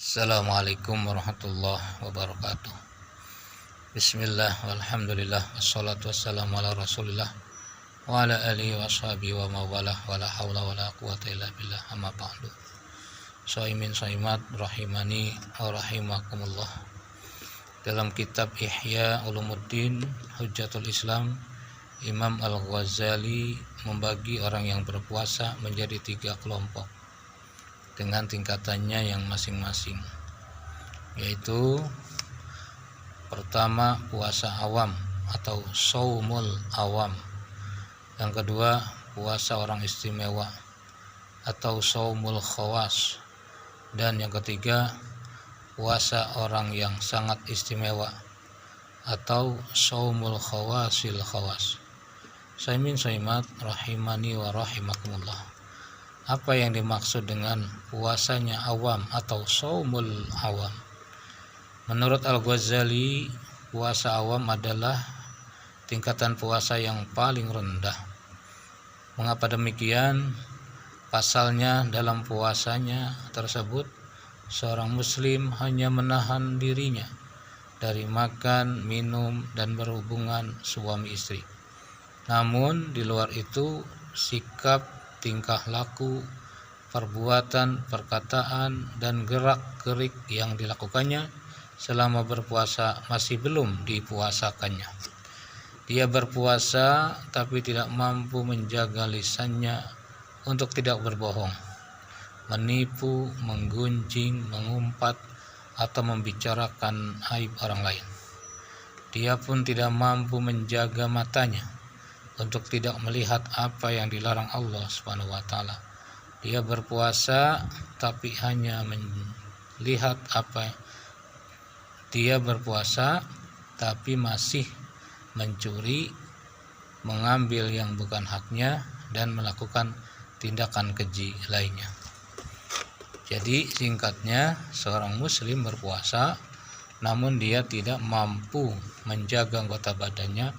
Assalamualaikum warahmatullahi wabarakatuh. Bismillah walhamdulillah wassalatu wassalamu ala rasulillah wa ala alihi wa sahbihi wa mawalah wa la hawla wa la quwata illa billah amma ba'du. Shaimin shaimat rahimani wa rahimakumullah. Dalam kitab Ihya Ulumuddin Hujjatul Islam, Imam Al-Ghazali membagi orang yang berpuasa menjadi 3 kelompok dengan tingkatannya yang masing-masing, yaitu pertama puasa awam atau shaumul awam, yang kedua puasa orang istimewa atau shaumul khawas, dan yang ketiga puasa orang yang sangat istimewa atau shaumul khawasil khawas. Shaimin shaimat rahimani wa rahimakumullah. Apa yang dimaksud dengan puasanya awam atau shaumul awam? Menurut Al-Ghazali, puasa awam adalah tingkatan puasa yang paling rendah. Mengapa demikian? Pasalnya dalam puasanya tersebut seorang muslim hanya menahan dirinya dari makan, minum, dan berhubungan suami istri. Namun di luar itu sikap, tingkah laku, perbuatan, perkataan, dan gerak-gerik yang dilakukannya selama berpuasa masih belum dipuasakannya. Dia berpuasa tapi tidak mampu menjaga lisannya untuk tidak berbohong, menipu, menggunjing, mengumpat, atau membicarakan aib orang lain. Dia pun tidak mampu menjaga matanya untuk tidak melihat apa yang dilarang Allah Subhanahu wa taala. Dia berpuasa tapi hanya melihat dia berpuasa tapi masih mencuri, mengambil yang bukan haknya, dan melakukan tindakan keji lainnya. Jadi singkatnya, seorang muslim berpuasa namun dia tidak mampu menjaga anggota badannya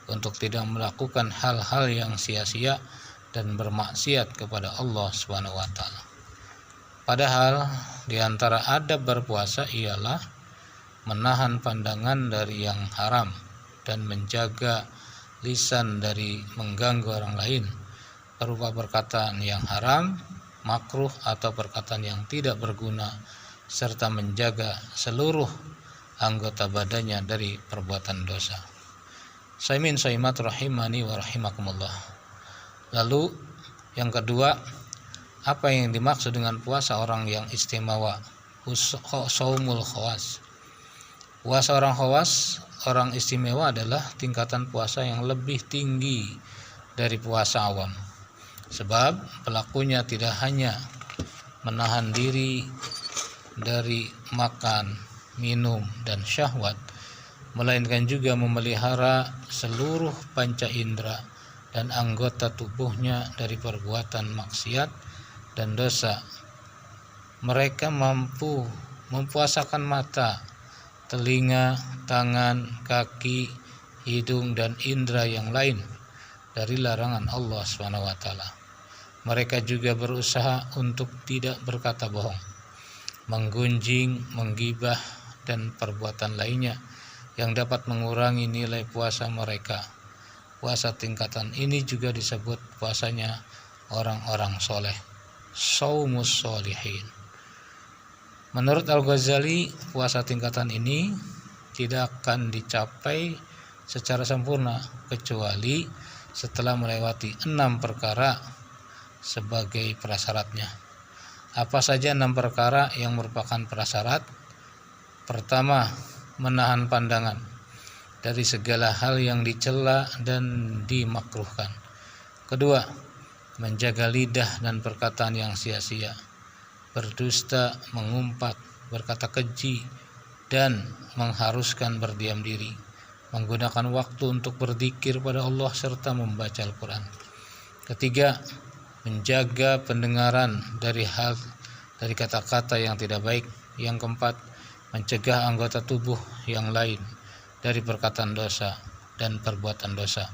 untuk tidak melakukan hal-hal yang sia-sia dan bermaksiat kepada Allah Subhanahu wa taala. Padahal di antara adab berpuasa ialah menahan pandangan dari yang haram dan menjaga lisan dari mengganggu orang lain berupa perkataan yang haram, makruh, atau perkataan yang tidak berguna, serta menjaga seluruh anggota badannya dari perbuatan dosa. Shaimin shaimat rahimani wa rahimakumullah. Lalu yang kedua, apa yang dimaksud dengan puasa orang yang istimewa? Shaumul khawas. Puasa orang khawas, orang istimewa, adalah tingkatan puasa yang lebih tinggi dari puasa awam. Sebab pelakunya tidak hanya menahan diri dari makan, minum, dan syahwat, melainkan juga memelihara seluruh panca indera dan anggota tubuhnya dari perbuatan maksiat dan dosa. Mereka mampu mempuasakan mata, telinga, tangan, kaki, hidung, dan indera yang lain dari larangan Allah SWT. Mereka juga berusaha untuk tidak berkata bohong, menggunjing, menggibah, dan perbuatan lainnya yang dapat mengurangi nilai puasa mereka. Puasa tingkatan ini juga disebut puasanya orang-orang soleh, shaumus sholihin. Menurut Al-Ghazali, puasa tingkatan ini tidak akan dicapai secara sempurna kecuali setelah melewati 6 perkara sebagai prasyaratnya. Apa saja 6 perkara yang merupakan prasyarat? Pertama, menahan pandangan dari segala hal yang dicela dan dimakruhkan. Kedua, menjaga lidah dan perkataan yang sia-sia, berdusta, mengumpat, berkata keji, dan mengharuskan berdiam diri, menggunakan waktu untuk berzikir pada Allah serta membaca Al-Quran. Ketiga, menjaga pendengaran dari kata-kata yang tidak baik. Yang keempat, mencegah anggota tubuh yang lain dari perkataan dosa dan perbuatan dosa.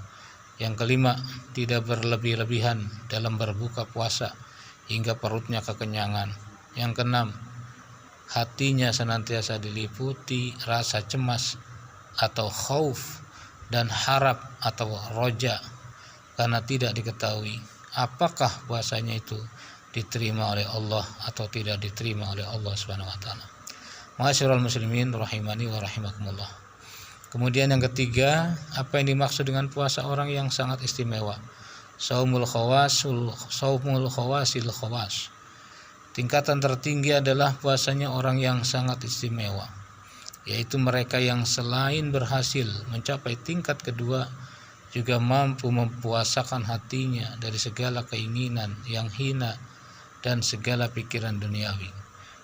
Yang kelima, tidak berlebih-lebihan dalam berbuka puasa hingga perutnya kekenyangan. Yang keenam, hatinya senantiasa diliputi rasa cemas atau khauf dan harap atau roja, karena tidak diketahui apakah puasanya itu diterima oleh Allah atau tidak diterima oleh Allah Subhanahu wa taala. Ma'asyiral muslimin rahimani wa rahimakumullah. Kemudian yang ketiga, apa yang dimaksud dengan puasa orang yang sangat istimewa? Saumul khawasil khawas. Tingkatan tertinggi adalah puasanya orang yang sangat istimewa, yaitu mereka yang selain berhasil mencapai tingkat kedua juga mampu mempuasakan hatinya dari segala keinginan yang hina dan segala pikiran duniawi,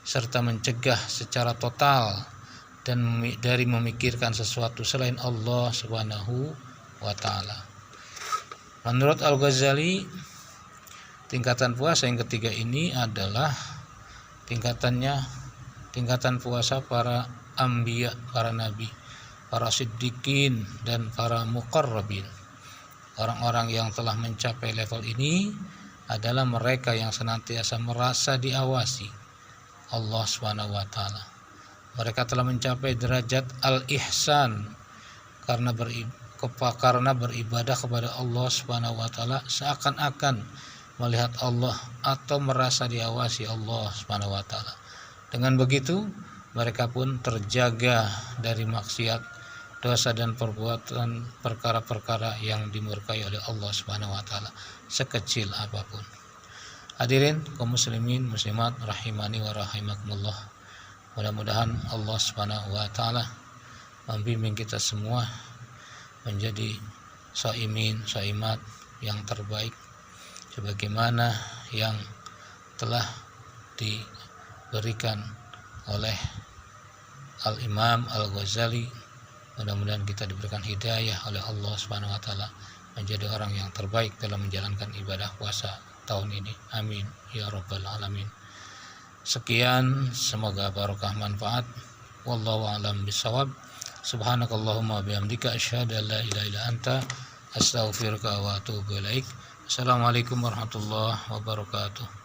serta mencegah secara total dan dari memikirkan sesuatu selain Allah Subhanahu wa taala. Menurut Al-Ghazali, tingkatan puasa yang ketiga ini adalah tingkatan puasa para anbiya, para nabi, para siddiqin dan para muqarrabin. Orang-orang yang telah mencapai level ini adalah mereka yang senantiasa merasa diawasi Allah Subhanahu wa taala. Mereka telah mencapai derajat al-ihsan karena beribadah kepada Allah Subhanahu wa taala seakan-akan melihat Allah atau merasa diawasi Allah Subhanahu wa taala. Dengan begitu, mereka pun terjaga dari maksiat, dosa dan perbuatan perkara-perkara yang dimurkai oleh Allah Subhanahu wa taala sekecil apapun. Hadirin kaum muslimin muslimat rahimani wa rahimakumullah. Mudah-mudahan Allah Subhanahu wa taala membimbing kita semua menjadi shaimin, shaimat yang terbaik sebagaimana yang telah diberikan oleh Al-Imam Al-Ghazali. Mudah-mudahan kita diberikan hidayah oleh Allah Subhanahu wa taala menjadi orang yang terbaik dalam menjalankan ibadah puasa tahun ini. Amin ya rabbal alamin. Sekian, semoga barokah manfaat. Wallahu a'lam bishawab. Subhanakallahumma bihamdika asyhadu an la ilaha illa anta astaghfiruka wa atubu ilaik. Assalamualaikum warahmatullahi wabarakatuh.